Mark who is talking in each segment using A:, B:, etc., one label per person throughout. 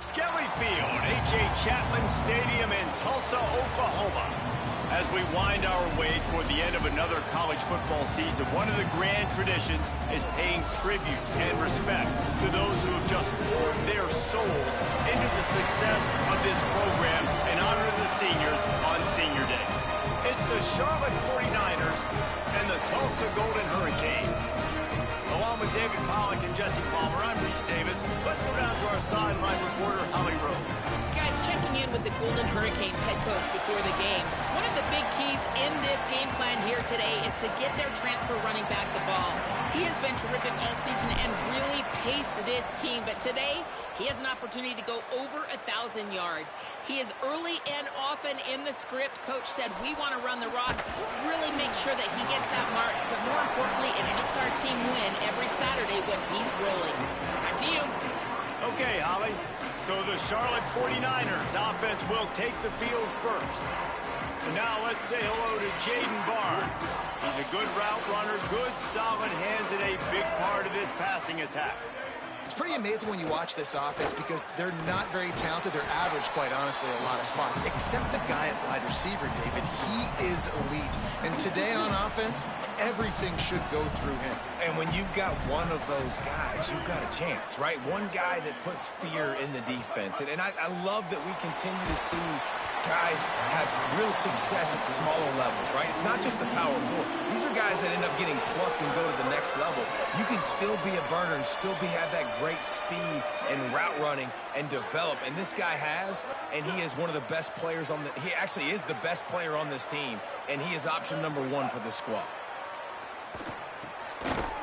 A: Skelly Field, H.A. Chapman Stadium in Tulsa, Oklahoma. As we wind our way toward the end of another college football season, one of the grand traditions is paying tribute and respect to those who have just poured their souls into the success of this program and honor the seniors on Senior Day. It's the Charlotte 49ers and the Tulsa Golden Hurricane. Along with David Pollack and Jesse Palmer, I'm Reese Davis. Let's go down to our sideline reporter, Holly Rowe.
B: Guys, checking in with the Golden Hurricanes head coach before the game. One of the big keys in this game plan here today is to get their transfer running back the ball. He has been terrific all season and really paced this team, but today he has an opportunity to go over 1,000 yards. He is early and often in the script. Coach said, we want to run the rock, really make sure that he gets that mark, but more importantly, it helps our team win every Saturday when he's rolling. Back to you.
A: Okay, Holly. So the Charlotte 49ers offense will take the field first. And now let's say hello to Jaden Barnes. He's a good route runner, good solid hands, and a big part of this passing attack.
C: It's pretty amazing when you watch this offense because they're not very talented. They're average, quite honestly, in a lot of spots, except the guy at wide receiver, David. He is elite. And today on offense, everything should go through him.
D: And when you've got one of those guys, you've got a chance, right? One guy that puts fear in the defense. And I love that we continue to see guys have real success at smaller levels, right? It's not just the power four. These are guys that end up getting plucked and go to the next level. You can still be a burner and still have that great speed and route running and develop. And this guy has, and he is one of the best players on he actually is the best player on this team, and he is option number 1 for this squad.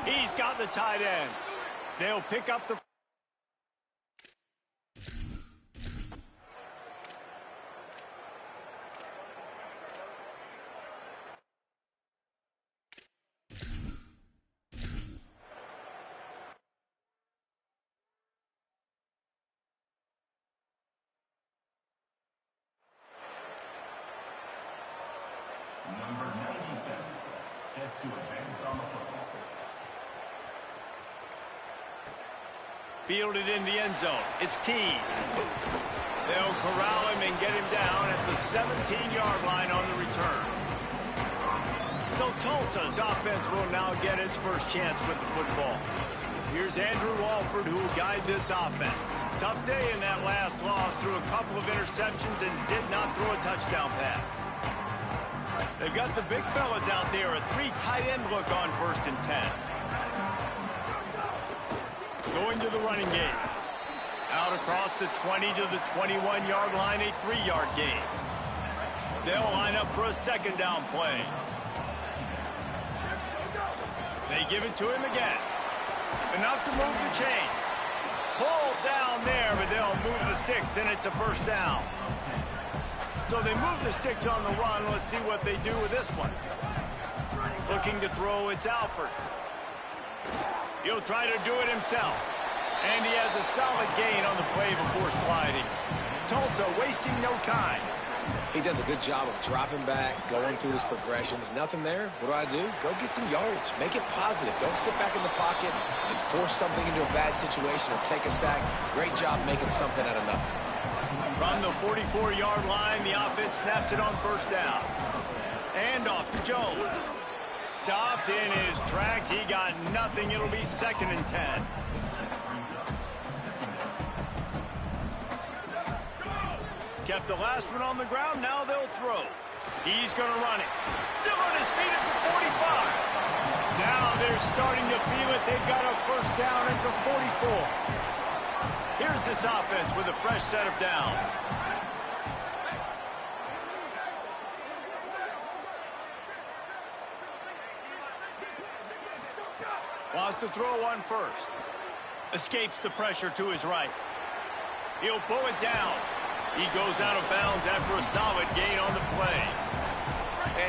A: He's got the tight end. They'll pick up the...
E: Number 97, set to advance on the football.
A: Fielded in the end zone. It's Tease. They'll corral him and get him down at the 17-yard line on the return. So Tulsa's offense will now get its first chance with the football. Here's Andrew Walford, who will guide this offense. Tough day in that last loss, threw a couple of interceptions and did not throw a touchdown pass. They've got the big fellas out there, a 3 tight end look on 1st and 10. Going to the running game. Out across the 20 to the 21-yard line, a 3-yard gain. They'll line up for a 2nd down play. They give it to him again. Enough to move the chains. Pulled down there, but they'll move the sticks, and it's a 1st down. So they move the sticks on the run. Let's see what they do with this one. Looking to throw, it's Alford. He'll try to do it himself. And he has a solid gain on the play before sliding. Tulsa wasting no time.
D: He does a good job of dropping back, going through his progressions. Nothing there. What do? Go get some yardage. Make it positive. Don't sit back in the pocket and force something into a bad situation or take a sack. Great job making something out of nothing.
A: From the 44-yard line, the offense snaps it on 1st down. And off to Jones. Stopped in his tracks. He got nothing. It'll be 2nd and 10. Kept the last one on the ground. Now they'll throw. He's going to run it. Still on his feet at the 45. Now they're starting to feel it. They've got a 1st down at the 44. Here's this offense with a fresh set of downs. Wants to throw one first. Escapes the pressure to his right. He'll pull it down. He goes out of bounds after a solid gain on the play.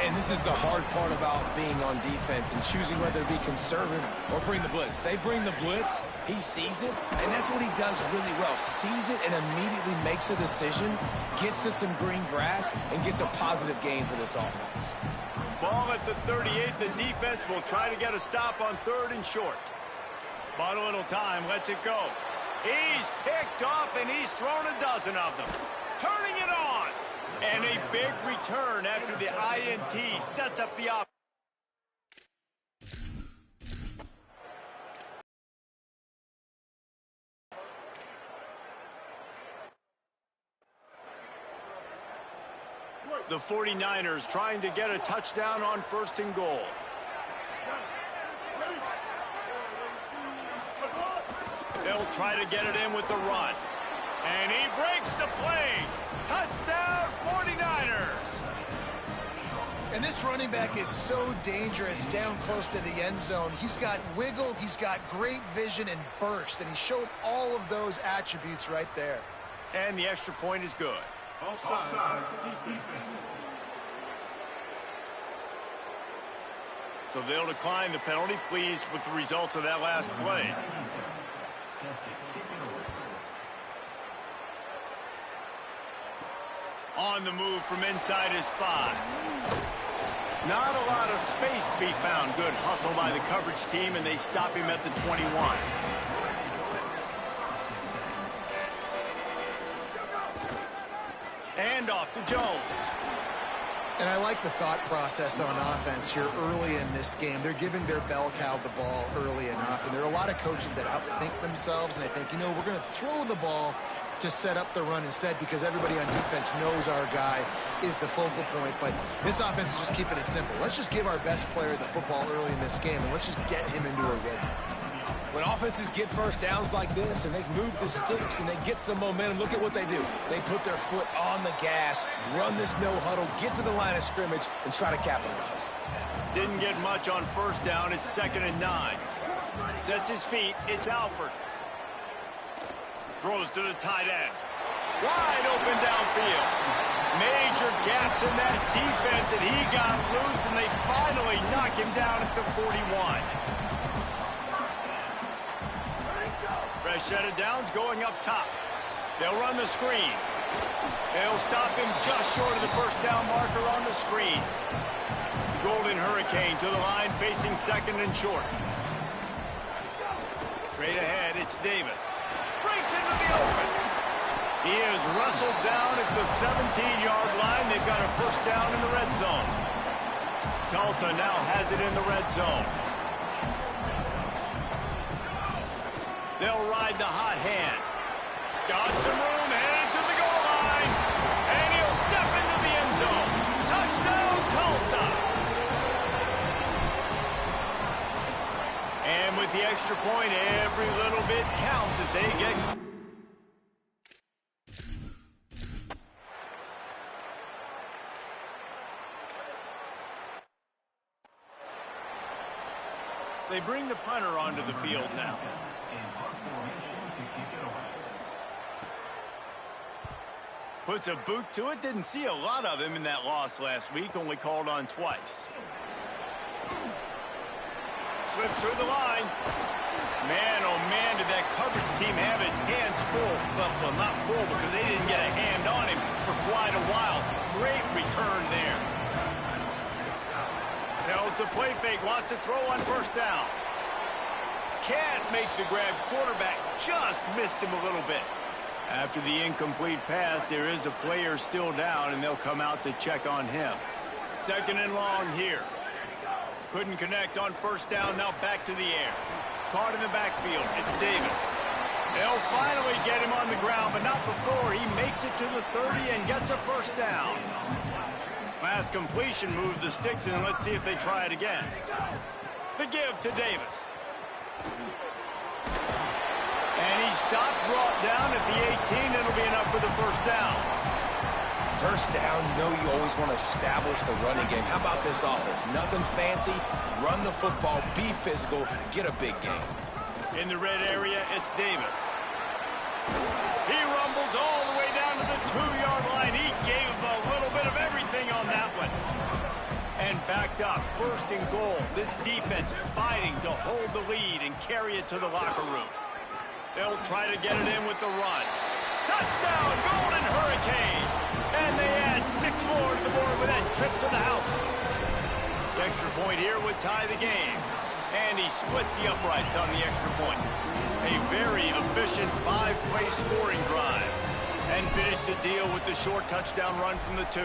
D: And this is the hard part about being on defense and choosing whether to be conservative or bring the blitz. They bring the blitz, he sees it, and that's what he does really well. Sees it and immediately makes a decision, gets to some green grass, and gets a positive gain for this offense.
A: Ball at the 38. The defense will try to get a stop on 3rd and short. Bought a little time, lets it go. He's picked off, and he's thrown a dozen of them. Turning it on. And a big return after the INT sets up the offense. The 49ers trying to get a touchdown on 1st and goal. They'll try to get it in with the run. And he breaks the play. Touchdown, 49ers.
C: And this running back is so dangerous down close to the end zone. He's got wiggle, he's got great vision and burst, and he showed all of those attributes right there.
A: And the extra point is good.
E: Offside.
A: So they'll decline the penalty, pleased with the results of that last play. On the move from inside his 5. Not a lot of space to be found. Good hustle by the coverage team, and they stop him at the 21. And off to Jones.
C: And I like the thought process on offense here early in this game. They're giving their bell cow the ball early enough. And there are a lot of coaches that outthink themselves, and they think, you know, we're going to throw the ball to set up the run instead because everybody on defense knows our guy is the focal point. But this offense is just keeping it simple. Let's just give our best player the football early in this game, and let's just get him into a rhythm.
D: When offenses get first downs like this and they move the sticks and they get some momentum, look at what they do. They put their foot on the gas, run this no huddle, get to the line of scrimmage, and try to capitalize.
A: Didn't get much on 1st down. It's 2nd and 9. Sets his feet. It's Alford. Throws to the tight end. Wide open downfield. Major gaps in that defense, and he got loose, and they finally knock him down at the 41. Fresh set of downs going up top. They'll run the screen. They'll stop him just short of the 1st down marker on the screen. The Golden Hurricane to the line, facing 2nd and short. Straight ahead, it's Davis. Breaks into the open. He is wrestled down at the 17-yard line. They've got a 1st down in the red zone. Tulsa now has it in the red zone. They'll ride the hot hand. Got some room, headed to the goal line. And he'll step into the end zone. Touchdown, Tulsa. And with the extra point, every little bit counts as they get... They bring the punter onto the field now. Puts a boot to it. Didn't see a lot of him in that loss last week. Only called on twice. Slips through the line. Man, oh man, did that coverage team have its hands full. Well, not full because they didn't get a hand on him for quite a while. Great return there. Tells the play fake. Lost to throw on 1st down. Can't make the grab. Quarterback just missed him a little bit. After the incomplete pass, there is a player still down, and they'll come out to check on him. 2nd and long here. Couldn't connect on 1st down, now back to the air. Caught in the backfield, it's Davis. They'll finally get him on the ground, but not before he makes it to the 30 and gets a 1st down. Last completion moved the sticks, and let's see if they try it again. The give to Davis. And he stopped, brought down at the 18. It'll be enough for the 1st down.
D: 1st down, you know you always want to establish the running game. How about this offense? Nothing fancy. Run the football, be physical, get a big game.
A: In the red area, it's Davis. He rumbles all the way down to the 2-yard line. He gave a little bit of everything on that one. And backed up, 1st and goal. This defense fighting to hold the lead and carry it to the locker room. They'll try to get it in with the run. Touchdown, Golden Hurricane! And they add 6 more to the board with that trip to the house. The extra point here would tie the game. And he splits the uprights on the extra point. A very efficient 5-play scoring drive. And finished the deal with the short touchdown run from the 2.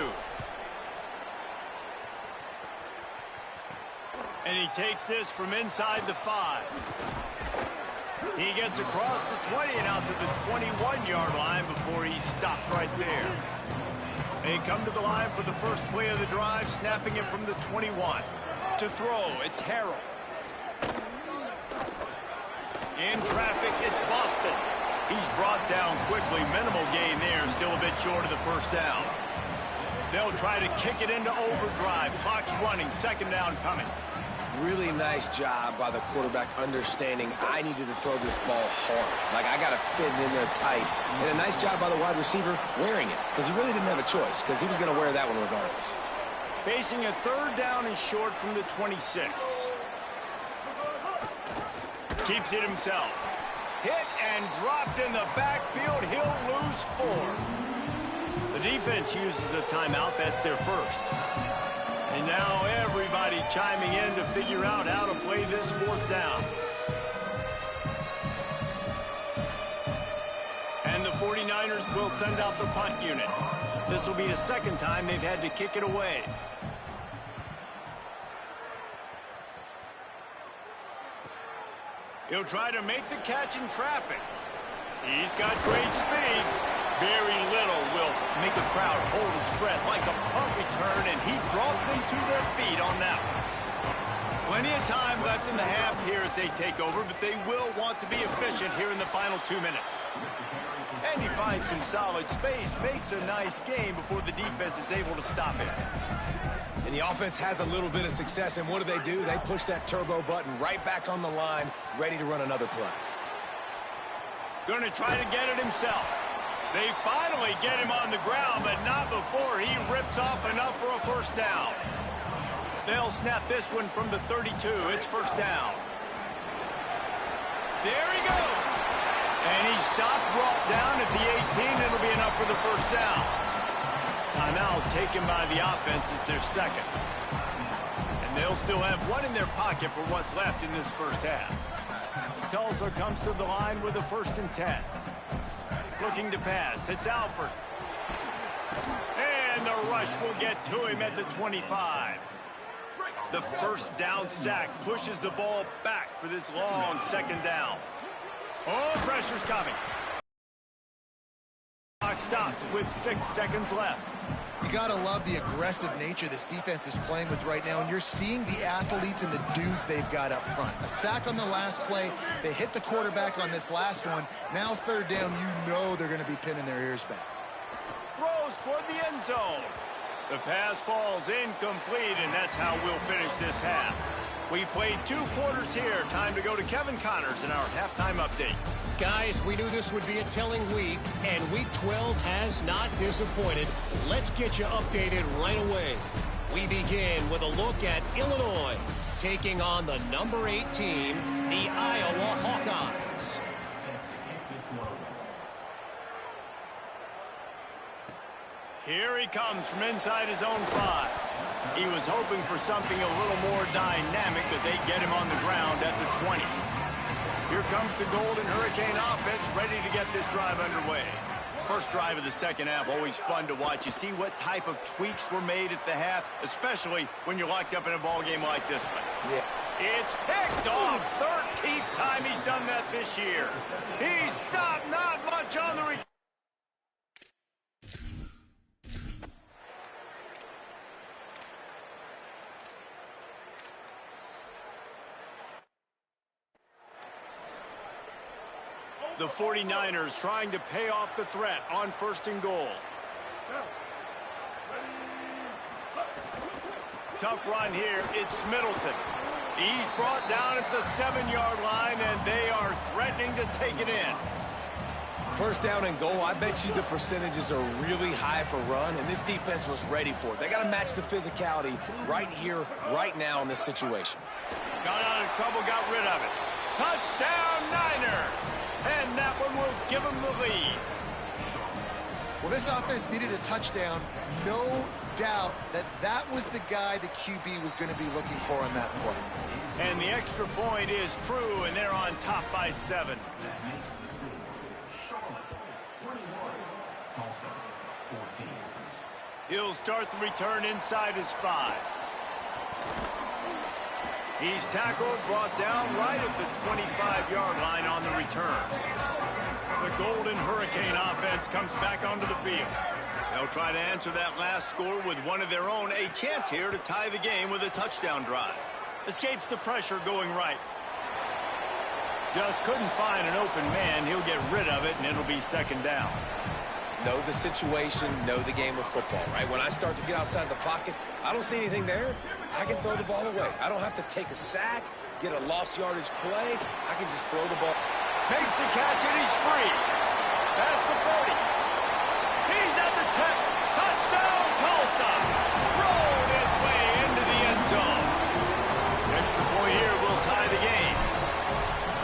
A: And he takes this from inside the 5. He gets across the 20 and out to the 21-yard line before he stopped right there. They come to the line for the first play of the drive, snapping it from the 21. To throw, it's Harrell. In traffic, it's Boston. He's brought down quickly. Minimal gain there, still a bit short of the first down. They'll try to kick it into overdrive. Clock's running, second down coming.
D: Really nice job by the quarterback understanding I needed to throw this ball hard. Like, I got to fit it in there tight. And a nice job by the wide receiver wearing it, because he really didn't have a choice, because he was going to wear that one regardless.
A: Facing a third down and short from the 26. Keeps it himself. Hit and dropped in the backfield. He'll lose 4. The defense uses a timeout. That's their first. And now everybody chiming in to figure out how to play this fourth down. And the 49ers will send out the punt unit. This will be the second time they've had to kick it away. He'll try to make the catch in traffic. He's got great speed. Very little will make a crowd hold its breath like a punt return, and he brought them to their feet on that one. Plenty of time left in the half here as they take over, but they will want to be efficient here in the final 2 minutes. And he finds some solid space, makes a nice game before the defense is able to stop him.
D: And the offense has a little bit of success, and what do? They push that turbo button right back on the line, ready to run another play.
A: Going to try to get it himself. They finally get him on the ground, but not before he rips off enough for a first down. They'll snap this one from the 32. It's first down. There he goes. And he stopped, brought down at the 18. It'll be enough for the first down. Timeout taken by the offense. It's their second. And they'll still have one in their pocket for what's left in this first half. Tulsa comes to the line with a 1st and 10. Looking to pass. It's Alford. And the rush will get to him at the 25. The first down sack pushes the ball back for this long second down. Oh, pressure's coming. Clock stops with 6 seconds left.
C: You got to love the aggressive nature this defense is playing with right now, and you're seeing the athletes and the dudes they've got up front. A sack on the last play. They hit the quarterback on this last one. Now third down, you know they're going to be pinning their ears back.
A: Throws toward the end zone. The pass falls incomplete, and that's how we'll finish this half. We played 2 quarters here. Time to go to Kevin Connors in our halftime update.
F: Guys, we knew this would be a telling week, and Week 12 has not disappointed. Let's get you updated right away. We begin with a look at Illinois, taking on the number 8 team, the Iowa Hawkeyes.
A: Here he comes from inside his own 5. He was hoping for something a little more dynamic, but they get him on the ground at the 20. Here comes the Golden Hurricane offense, ready to get this drive underway. First drive of the second half, always fun to watch. You see what type of tweaks were made at the half, especially when you're locked up in a ball game like this one.
D: Yeah.
A: It's picked off. 13th time he's done that this year. He stopped, not much on the return. The 49ers trying to pay off the threat on 1st and goal. Tough run here. It's Middleton. He's brought down at the 7-yard line, and they are threatening to take it in.
D: First down and goal, I bet you the percentages are really high for run, and this defense was ready for it. They got to match the physicality right here, right now in this situation.
A: Got out of trouble, got rid of it. Touchdown, Niners! And that one will give them the lead.
C: Well, this offense needed a touchdown. No doubt that that was the guy the QB was going to be looking for on that play.
A: And the extra point is true, and they're on top by 7.
E: That makes the score Charlotte 21, Tulsa 14.
A: He'll start the return inside his 5. He's tackled, brought down right at the 25-yard line on the return. The Golden Hurricane offense comes back onto the field. They'll try to answer that last score with one of their own. A chance here to tie the game with a touchdown drive. Escapes the pressure going right. Just couldn't find an open man. He'll get rid of it, and it'll be second down.
D: Know the situation, know the game of football, right? When I start to get outside the pocket, I don't see anything there. I can throw the ball away. I don't have to take a sack, get a lost yardage play. I can just throw the ball.
A: Makes the catch, and he's free. Past the 40. He's at the 10. Touchdown, Tulsa. Rolled his way into the end zone. Extra point here will tie the game.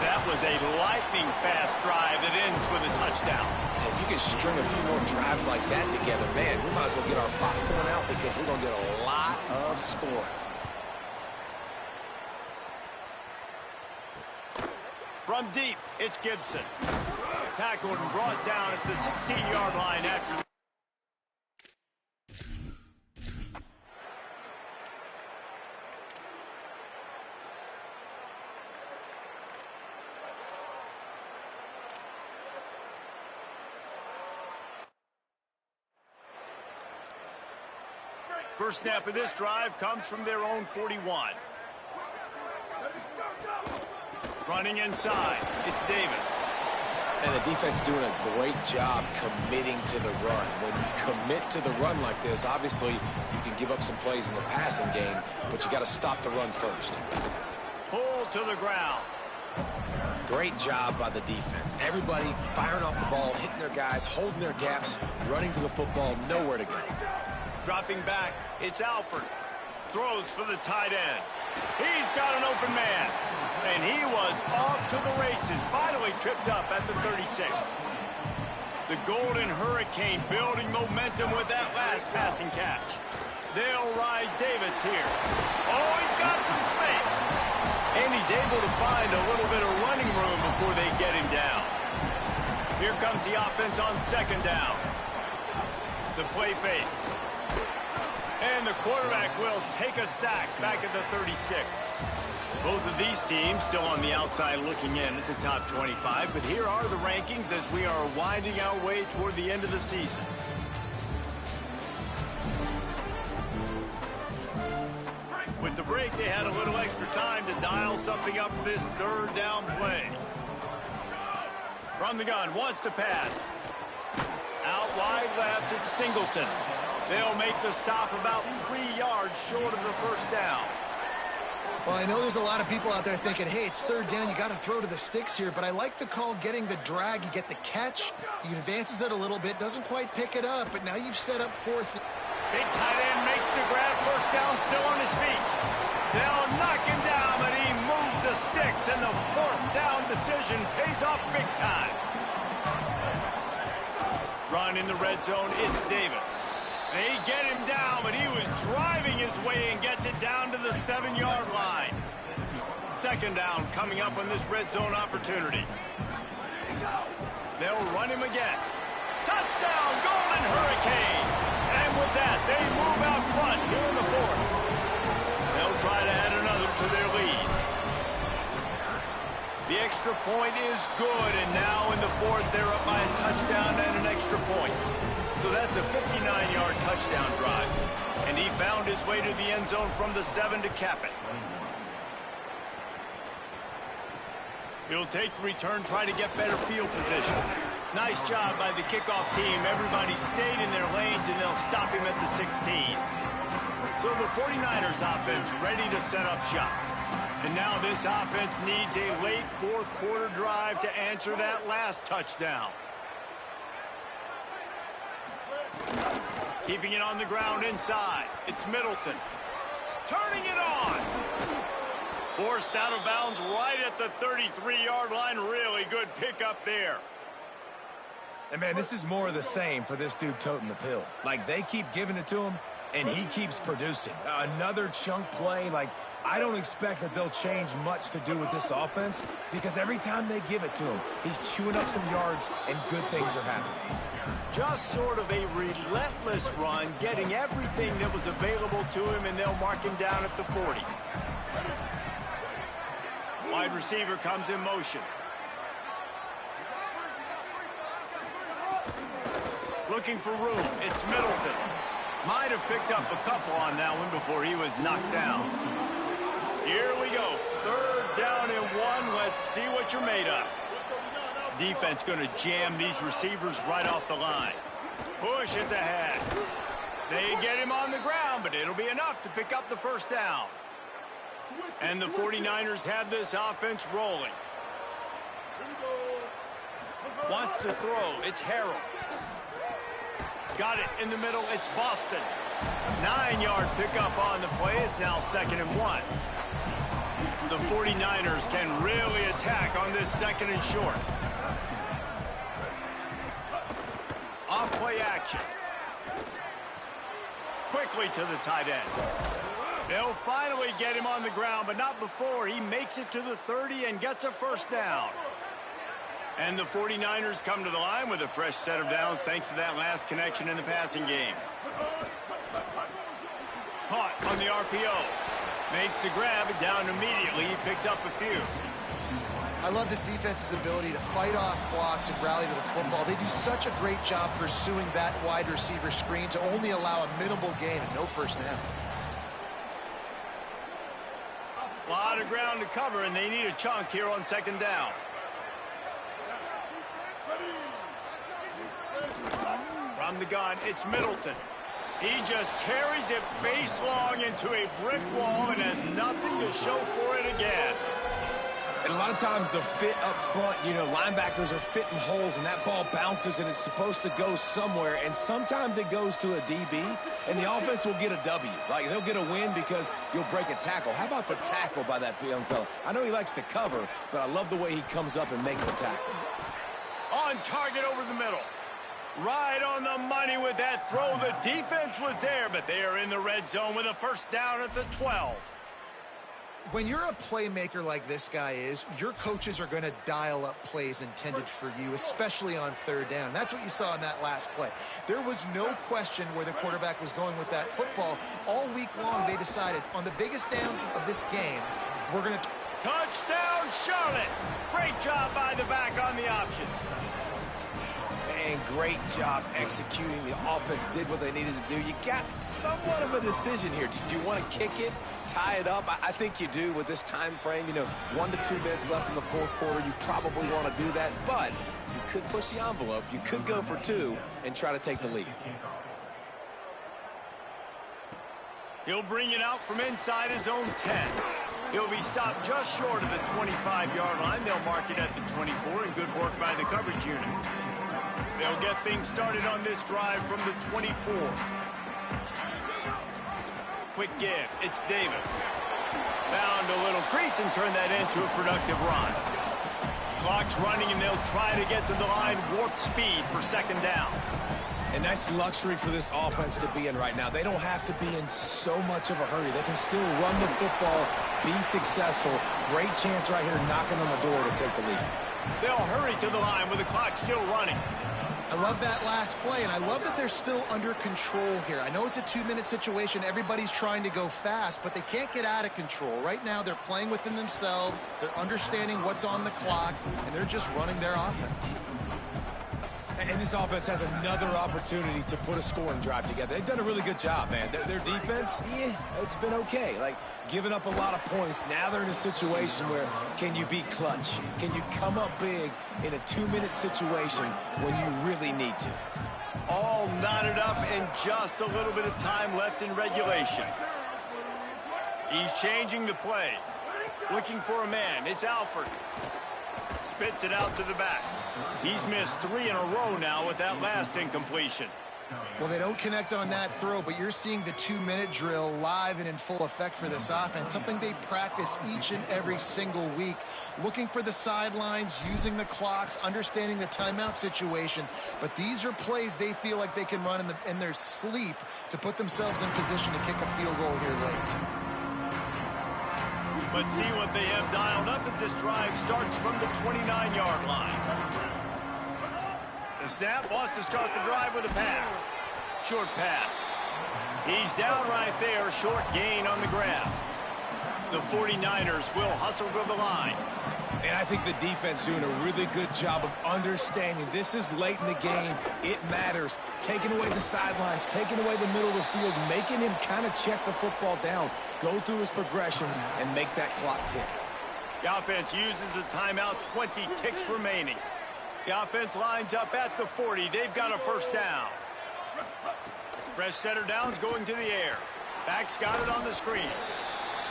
A: That was a lightning-fast drive that ends with a touchdown.
D: If you can string a few more drives like that together, man, we might as well get our popcorn out because we're going to get a lot of scoring.
A: From deep, it's Gibson. Tackled and brought down at the 16-yard line after. First snap of this drive comes from their own 41. Running inside, it's Davis.
D: And the defense doing a great job committing to the run. When you commit to the run like this, obviously you can give up some plays in the passing game, but you got to stop the run first.
A: Pull to the ground.
D: Great job by the defense. Everybody firing off the ball, hitting their guys, holding their gaps, running to the football, nowhere to go.
A: Dropping back, it's Alford. Throws for the tight end. He's got an open man. And he was off to the races, finally tripped up at the 36. The Golden Hurricane building momentum with that last passing catch. They'll ride Davis here. Oh, he's got some space. And he's able to find a little bit of running room before they get him down. Here comes the offense on second down. The play fake. And the quarterback will take a sack back at the 36. Both of these teams still on the outside looking in at the top 25, but here are the rankings as we are winding our way toward the end of the season. With the break, they had a little extra time to dial something up for this third down play. From the gun, wants to pass. Out wide left, it's Singleton. They'll make the stop about 3 yards short of the first down.
C: Well, I know there's a lot of people out there thinking, hey, it's third down, you got to throw to the sticks here, but I like the call getting the drag. You get the catch, he advances it a little bit, doesn't quite pick it up, but now you've set up fourth.
A: Big tight end makes the grab, first down, still on his feet. They'll knock him down, but he moves the sticks, and the fourth down decision pays off big time. Run in the red zone, it's Davis. They get him down, but he was driving his way and gets it down to the 7-yard line. Second down coming up on this red zone opportunity. They'll run him again. Touchdown, Golden Hurricane! And with that, they move out front here in the fourth. They'll try to add another to their lead. The extra point is good, and now in the fourth, they're up by a touchdown and an extra point. So that's a 59-yard touchdown drive. And he found his way to the end zone from the 7 to cap it. He'll take the return, try to get better field position. Nice job by the kickoff team. Everybody stayed in their lanes, and they'll stop him at the 16. So the 49ers offense ready to set up shop. And now this offense needs a late fourth quarter drive to answer that last touchdown. Keeping it on the ground inside. It's Middleton. Turning it on. Forced out of bounds right at the 33-yard line. Really good pickup there.
D: And, man, this is more of the same for this dude toting the pill. Like, they keep giving it to him, and he keeps producing. Another chunk play. Like, I don't expect that they'll change much to do with this offense because every time they give it to him, he's chewing up some yards and good things are happening.
A: Just sort of a relentless run, getting everything that was available to him, and they'll mark him down at the 40. Wide receiver comes in motion. Looking for room. It's Middleton. Might have picked up a couple on that one before he was knocked down. Here we go. 3rd down and 1. Let's see what you're made of. Defense going to jam these receivers right off the line. Push is ahead. They get him on the ground, but it'll be enough to pick up the 1st down. And the 49ers have this offense rolling. Wants to throw. It's Harrell. Got it in the middle. It's Boston. 9-yard pickup on the play. It's now 2nd and 1. The 49ers can really attack on this 2nd and short. Off play action. Quickly to the tight end. They'll finally get him on the ground, but not before he makes it to the 30 and gets a 1st down. And the 49ers come to the line with a fresh set of downs thanks to that last connection in the passing game. Caught on the RPO. Makes the grab, down immediately. He picks up a few.
C: I love this defense's ability to fight off blocks and rally to the football. They do such a great job pursuing that wide receiver screen to only allow a minimal gain and no 1st down.
A: A lot of ground to cover, and they need a chunk here on 2nd down. From the gun, it's Middleton. He just carries it face long into a brick wall and has nothing to show for it again.
D: And a lot of times the fit up front, you know, linebackers are fitting holes and that ball bounces and it's supposed to go somewhere. And sometimes it goes to a DB and the offense will get a W. Like, they'll get a win because you'll break a tackle. How about the tackle by that young fella? I know he likes to cover, but I love the way he comes up and makes the tackle.
A: On target over the middle. Right on the money with that throw. The defense was there, but they are in the red zone with a 1st down at the 12.
C: When you're a playmaker like this guy is, your coaches are going to dial up plays intended for you, especially on 3rd down. That's what you saw in that last play. There was no question where the quarterback was going with that football. All week long, they decided on the biggest downs of this game, we're going to...
A: Touchdown, Charlotte! Great job by the back on the option.
D: And great job executing. The offense did what they needed to do. You got somewhat of a decision here. Do you want to kick it, tie it up? I think you do with this time frame. You know, 1 to 2 minutes left in the 4th quarter. You probably want to do that, but you could push the envelope. You could go for 2 and try to take the lead.
A: He'll bring it out from inside his own 10. He'll be stopped just short of the 25-yard line. They'll mark it at the 24, and good work by the coverage unit. They'll get things started on this drive from the 24. Quick give. It's Davis. Found a little crease and turned that into a productive run. Clock's running, and they'll try to get to the line warp speed for 2nd down.
D: And that's luxury for this offense to be in right now. They don't have to be in so much of a hurry. They can still run the football, be successful. Great chance right here knocking on the door to take the lead.
A: They'll hurry to the line with the clock still running.
C: I love that last play, and I love that they're still under control here. I know it's a 2-minute situation. Everybody's trying to go fast, but they can't get out of control. Right now, they're playing within themselves. They're understanding what's on the clock, and they're just running their offense.
D: And this offense has another opportunity to put a scoring drive together. They've done a really good job, man. Their defense, it's been okay. Like, giving up a lot of points. Now they're in a situation where can you be clutch? Can you come up big in a 2-minute situation when you really need to?
A: All knotted up and just a little bit of time left in regulation. He's changing the play. Looking for a man. It's Alford. Spits it out to the back. He's missed 3 in a row now with that last incompletion.
C: Well, they don't connect on that throw, but you're seeing the 2-minute drill live and in full effect for this offense, something they practice each and every single week, looking for the sidelines, using the clocks, understanding the timeout situation. But these are plays they feel like they can run in their sleep to put themselves in position to kick a field goal here late.
A: Let's see what they have dialed up as this drive starts from the 29-yard line. The snap wants to start the drive with a pass. Short pass. He's down right there. Short gain on the grab. The 49ers will hustle to the line.
D: And I think the defense doing a really good job of understanding this is late in the game. It matters. Taking away the sidelines, taking away the middle of the field, making him kind of check the football down, go through his progressions, and make that clock tick.
A: The offense uses a timeout, 20 ticks remaining. The offense lines up at the 40. They've got a first down. Fresh setter down's going to the air. Back's got it on the screen.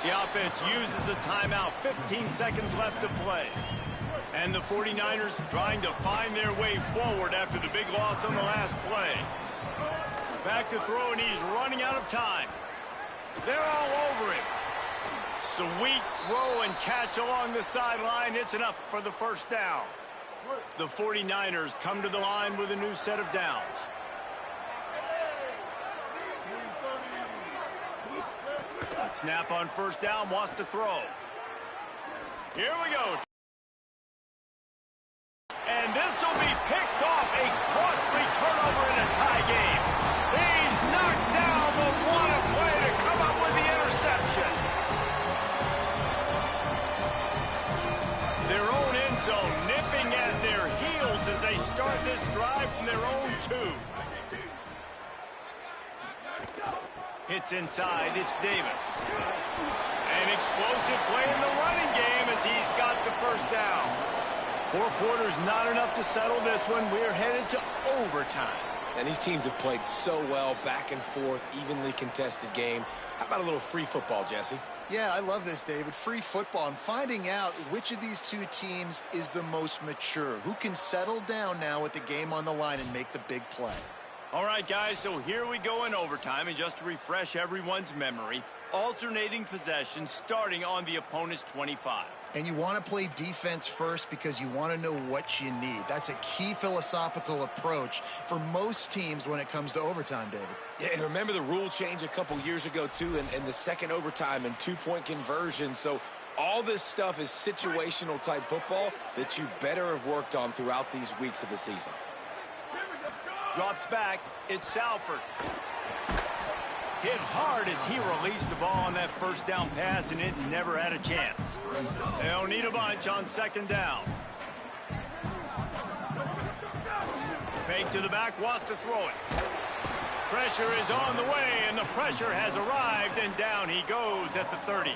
A: The offense uses a timeout. 15 seconds left to play. And the 49ers trying to find their way forward after the big loss on the last play. Back to throw, and he's running out of time. They're all over him. Sweet throw and catch along the sideline. It's enough for the first down. The 49ers come to the line with a new set of downs. Snap on first down, wants to throw. Here we go. And this will be picked off, a costly turnover in a tie game. He's knocked down, but what a play to come up with the interception. Their own end zone nipping at their heels as they start this drive from their own 2. Hits inside, it's Davis. An explosive play in the running game as he's got the first down. 4 quarters not enough to settle this one. We're headed to overtime.
D: And these teams have played so well, back and forth, evenly contested game. How about a little free football, Jesse?
C: Yeah, I love this, David. Free football and finding out which of these 2 teams is the most mature, who can settle down now with the game on the line and make the big play.
A: All right, guys, so here we go in overtime, and just to refresh everyone's memory, alternating possession starting on the opponent's 25.
C: And you want to play defense first because you want to know what you need. That's a key philosophical approach for most teams when it comes to overtime, David.
D: Yeah, and remember the rule change a couple years ago, too, and the second overtime and 2-point conversion. So all this stuff is situational type football that you better have worked on throughout these weeks of the season.
A: Drops back. It's Salford. Hit hard as he released the ball on that first down pass, and it never had a chance. They'll need a bunch on second down. Fake to the back, wants to throw it. Pressure is on the way, and the pressure has arrived, and down he goes at the 30.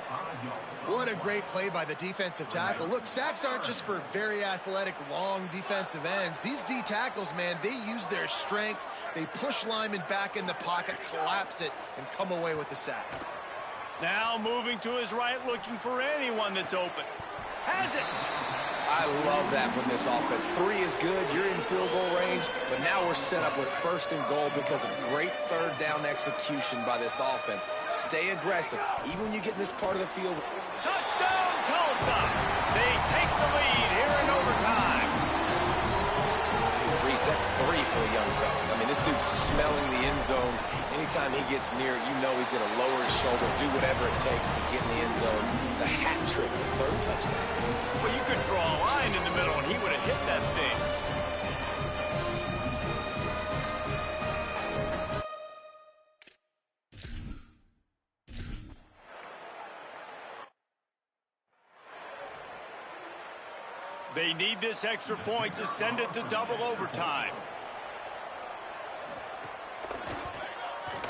C: What a great play by the defensive tackle. Look, sacks aren't just for very athletic, long defensive ends. These D tackles, man, they use their strength. They push linemen back in the pocket, collapse it, and come away with the sack.
A: Now moving to his right, looking for anyone that's open. Has it!
D: I love that from this offense. 3 is good. You're in field goal range, but now we're set up with first and goal because of great third down execution by this offense. Stay aggressive, even when you get in this part of the field.
A: Touchdown, Tulsa! They take the lead here in overtime.
D: Hey, Reese, that's 3 for the young fella. I mean, this dude's smelling the end zone. Anytime he gets near it, you know he's going to lower his shoulder, do whatever it takes to get in the end zone. The hat trick, the 3rd touchdown.
A: Well, you could draw a line in the middle, and he would have hit that thing. They need this extra point to send it to double overtime.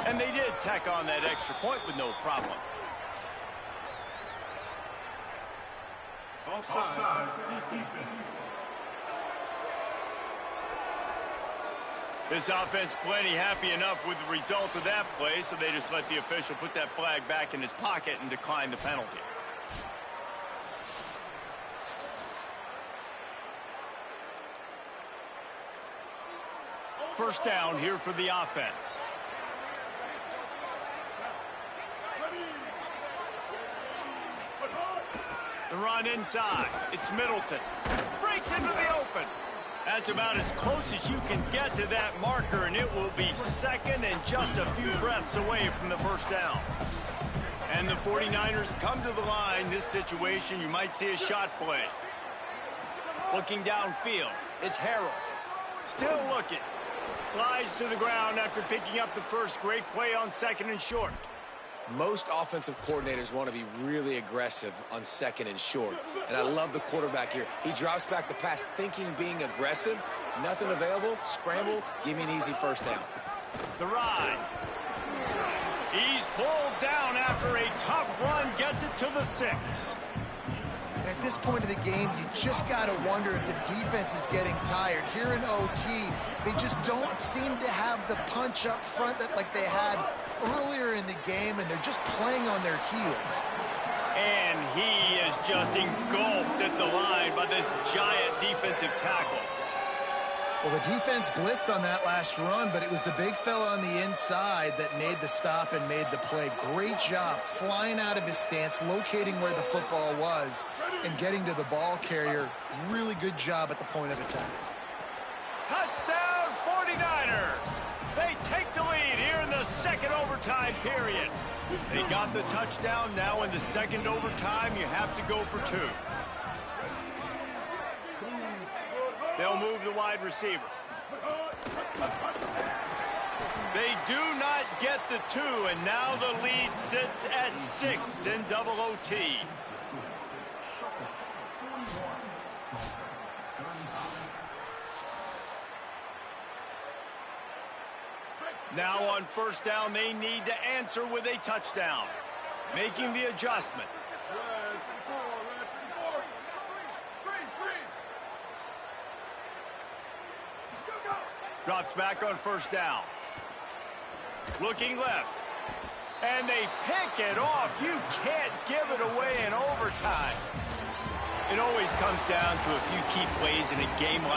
A: And they did tack on that extra point with no problem.
E: Offside, defense.
A: This offense plenty happy enough with the result of that play, so they just let the official put that flag back in his pocket and decline the penalty. first down here for the offense. The run inside. It's Middleton. Breaks into the open. That's about as close as you can get to that marker, and it will be second and just a few breaths away from the first down. And the 49ers come to the line. This situation, you might see a shot play. Looking downfield, it's Harrell. Still looking. Slides to the ground after picking up the first. Great play on second and short.
D: Most offensive coordinators want to be really aggressive on second and short. And I love the quarterback here. He drops back the pass thinking being aggressive. Nothing available. Scramble. Give me an easy first down.
A: The ride. He's pulled down after a tough run. Gets it to the 6.
C: At this point of the game, you just got to wonder if the defense is getting tired. Here in OT, they just don't seem to have the punch up front that like they had earlier in the game, and they're just playing on their heels.
A: And he is just engulfed at the line by this giant defensive tackle.
C: Well, the defense blitzed on that last run, but it was the big fella on the inside that made the stop and made the play. Great job flying out of his stance, locating where the football was, and getting to the ball carrier. Really good job at the point of attack.
A: Touchdown 49ers! They take the lead here in the second overtime period. They got the touchdown. Now in the second overtime, you have to go for 2. They'll move the wide receiver. They do not get the 2, and now the lead sits at 6 in double OT. Now on first down, they need to answer with a touchdown. Making the adjustment. Drops back on first down. Looking left. And they pick it off. You can't give it away in overtime. It always comes down to a few key plays in a game like